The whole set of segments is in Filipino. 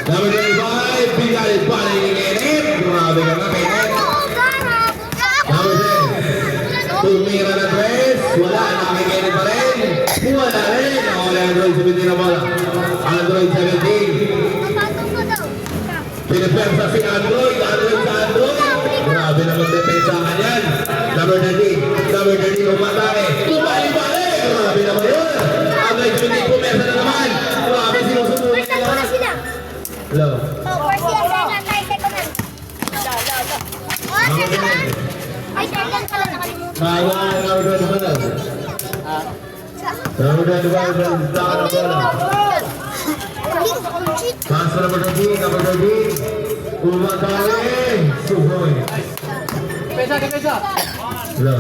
Number 25, bigay pa rin yung init. Grabe ka na, Kenneth. Number 10, tumira na tres. Wala, nakikinig pa rin. Wala rin. Wala, Android 17 na bola. Android 17. Pinipersa si Android. Android sa Android. Grabe naman depensahan yan. Number 13. Number 13, umatake. Tumali-balik. Grabe naman yun. Android 17, pumersa na naman. Grabe, sinusunod. Hello. First year, second hand. Ay, second pala nakalimutan. Number 25. Number 25, saka na bola. Pass na number 13, number 13. Umatake. Suhoy. Pesa. Hello.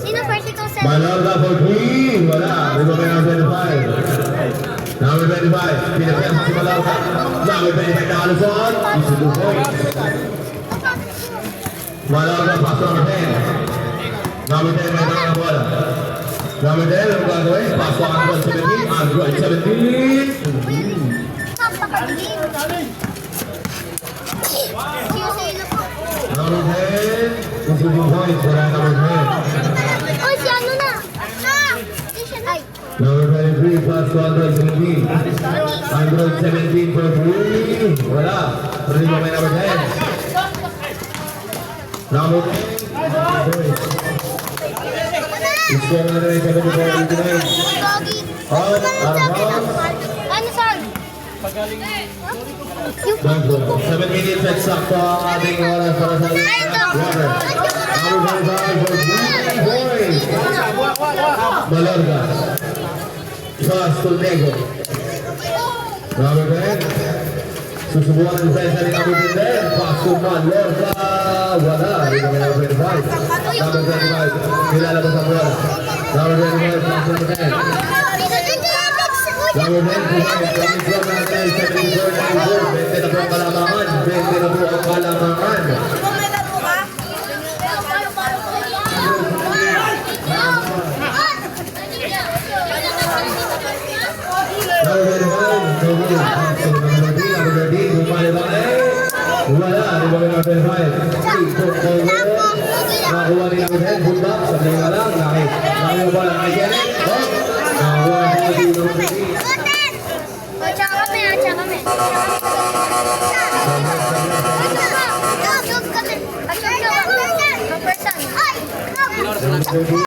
Sino first ikaw sa... Malorga for 3. Wala. Ito pa number 25. Number 25. Pinapiasa si Malorga. Number 25 na kaluson. Isuduhoy. Malorga pass number 10. Number 10 may mga bola. Number 10, ano gagawin? Pass to Android 17. Android 17. Number 10. Isuduhoy. Wala number 10. Oy, si ano na? Ay. Number 23, pass to Android 17. Android 17 for 3. Wala. Pwede mo may number 10. Number 10. Isko na rin 74, 89. Ano, son? Bago. 7 minutes exact ang ating oras para sa water. Number 25 for 3 points. Malorga. Pass to Nego. Number 10. Susubukan ang defensa ni number 10. Pass to Malorga. Wala. Dito may number 25. Number 25. Nilalabas ang bola. Number 25. Pass number 10. Number 10. Coming from natin. 74-94. 20 na po ang kalamangan. 20 na po ang kalamangan. Number 13, bumalik-balik. Wala, di ba number 5? Nakakuha ni number 10, good back, sabi nga lang, nakakuha ba lang kay Janet? Nakakuha ni number 13. Tsaka kami. Number 13.